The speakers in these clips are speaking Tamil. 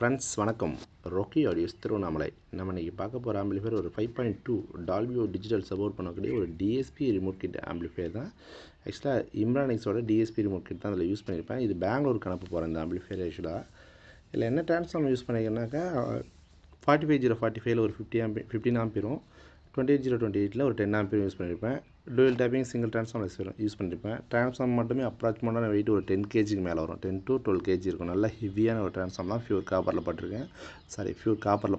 ஃப்ரெண்ட்ஸ் வணக்கம். ராக்கி ஆடியோஸ் திருவண்ணாமலை. நம்ம இன்றைக்கி பார்க்க போகிற ஆம்பிளிஃபையர் ஒரு 5.2 டால்பியோ டிஜிட்டல் சப்போர்ட் பண்ணக்கூடிய ஒரு டிஎஸ்பி ரிமோட் கிட் ஆம்பிளிஃபையர் தான். ஆக்சுவலாக இம்ரானிக்ஸோட டிஎஸ்பி ரிமோட் கிட் தான் அதில் யூஸ் பண்ணியிருப்பேன். இது பெங்களூருக்கு அனுப்ப போகிறேன் இந்த ஆம்பிளிஃபையர். ஆக்சுவலாக இதில் என்ன ட்ரான்ஸ்ஃபார்ம் யூஸ் பண்ணிக்கிறேன்னாக்கா 45045 ஒரு 15 ஆம்பியரும் 28028 ஒரு 10 ஆம்பியரும் யூஸ் பண்ணியிருப்பேன். Dual taping single transform use பண்ணியிருப்பேன். ட்ரான்ஸ்ஃபார்ம் மட்டுமே அப்ராக்சிமேட்டான வெயிட் ஒரு 10 கேஜிக்கு மேலே வரும். 10 to 12 கேஜி இருக்கும். நல்லா ஹெவியான ஒரு ட்ரான்ஸ்ஃபார்ம் தான். ஃபியூர் காப்பரில்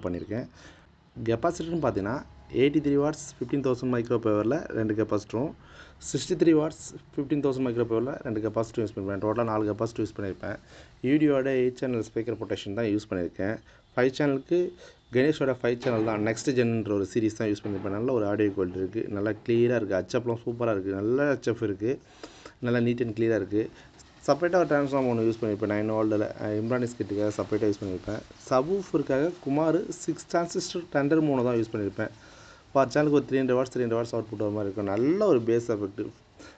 பண்ணியிருக்கேன். கெப்பாசிட்டர்னு பார்த்தீங்கன்னா 83 வாட்ஸ் 15000 மைக்ரோ பவரில் 2 கெப்பாசிட்டரும், 63 வாட்ஸ் 15000 மைக்ரோ பவரில் 2 கெப்பாசிட்டரும் யூஸ் பண்ணியிருப்பேன். டோட்டலாக 4 கெப்பாசிட்டர் யூஸ் பண்ணியிருப்பேன். யூடியோட 8 சேனல் ஸ்பீக்கர் ப்ரொடெக்ஷன் தான் யூஸ் பண்ணியிருக்கேன். 5 சேனலுக்கு கணேஷோட 5 சேனல் தான் நெக்ஸ்ட் ஜென்ன்ற ஒரு சீரிஸ் தான் யூஸ் பண்ணியிருப்பேன். நல்ல ஒரு ஆடியோ குவாலிட்டி இருக்குது. நல்லா கிளியராக இருக்குது. ஹச்எப்லாம் சூப்பராக இருக்குது. நல்ல ஹச்எப் இருக்குது. நல்லா நீட் அண்ட் கிளியராக இருக்குது. செப்பரேட்டாக ஒரு ட்ரான்ஸ்ஃபார்ம் ஒன்று யூஸ் பண்ணியிருப்பேன். 9 வோல்ட்டில் இம்ரானிக்ஸ் கிட்டுக்காக செப்பரேட்டாக யூஸ் பண்ணியிருப்பேன். சப்வூஃபருக்காக குமார் 6 டிரான்சிஸ்டர் டெண்டர் மூணு தான் யூஸ் பண்ணியிருப்பேன். ஃபார் சேனலுக்கு ஒரு 300 வாட்ஸ் அவுட் புட் வர மாதிரி இருக்கும். நல்ல ஒரு பேஸ் எஃபெக்ட்.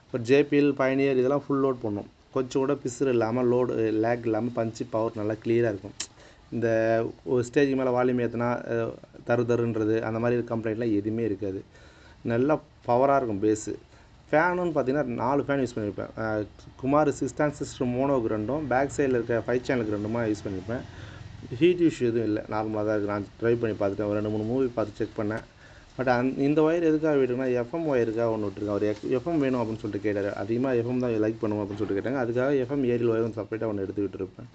இப்போ ஜேபிஎல் பயனியர் இதெல்லாம் ஃபுல் லோட் பண்ணும். கொஞ்சம் கூட பிசுறு இல்லாமல் லேக் இல்லாமல் பஞ்சு பவர் நல்லா கிளியராக இருக்கும். இந்த ஒரு ஸ்டேஜுக்கு மேலே வால்யூம் ஏற்றினா தருன்றது அந்த மாதிரி கம்ப்ளைண்ட்லாம் எதுவுமே இருக்காது. நல்லா பவராக இருக்கும் பேஸு. ஃபேனுன்னு பார்த்தீங்கன்னா 4 ஃபேன் யூஸ் பண்ணியிருப்பேன். குமார் 6 டிரான்சிஸ்டர் மோனோவுக்கு 2, பேக் சைடில் இருக்க 5 சேனலுக்கு 2 யூஸ் பண்ணியிருப்பேன். ஹீட் இஷ்யூ எதுவும் இல்லை. நார்மலாக தான் இருக்குது. நான் ட்ரை பண்ணி பார்த்துட்டேன். ஒரு 2-3 மூவி பார்த்து செக் பண்ணேன். பட் இந்த ஒயர் எதுக்காக விட்டுருக்குன்னா எஃப்எம் ஒயருக்காக ஒன்று விட்டுருக்கேன். அவர் எஃப்எம் வேணும் அப்படின்னு சொல்லிட்டு கேட்டார். அதிகமாக எஃப்எம் தான் லைக் பண்ணுவோம் அப்படின்னு சொல்லிட்டு கேட்டாங்க. அதுக்காக எஃப்எம் ஏரியல் ஒயரும் செப்பரேட்டாக ஒன்று எடுத்து விட்டுருப்பேன்.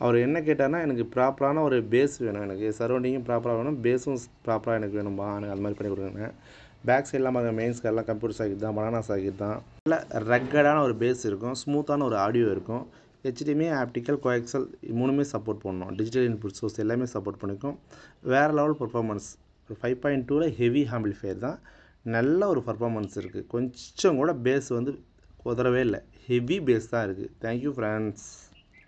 அவர் என்ன கேட்டார்னா, எனக்கு ப்ராப்பரான ஒரு பேஸ் வேணும், எனக்கு சரௌண்டிங்கும் ப்ராப்பராக வேணும், பேஸும் ப்ராப்பராக எனக்கு வேணும்பா, எனக்கு அது மாதிரி பண்ணி கொடுங்க. பேக் சைட்லாம் பாருங்கள், மெயின்ஸ்க்கெல்லாம் கம்ப்யூட்டர் சாக்கெட் தான், பனானா சாக்கெட் தான். நல்ல ரக்கடான ஒரு பேஸ் இருக்கும். ஸ்மூத்தான ஒரு ஆடியோ இருக்கும். ஹெச்டிஎம்ஐ, ஆப்டிக்கல், கோஎக்சல் மூணுமே சப்போர்ட் பண்ணணும். டிஜிட்டல் இன்புட் சோர்ஸ் எல்லாமே சப்போர்ட் பண்ணிக்கும். வேறு லெவல் பர்ஃபார்மன்ஸ். 5.2ல் ஹெவி ஆம்பிளிஃபையர் தான். நல்ல ஒரு பர்ஃபார்மன்ஸ் இருக்குது. கொஞ்சம் கூட பேஸ் வந்து உதறவே இல்லை. ஹெவி பேஸ் தான் இருக்குது. Thank you friends.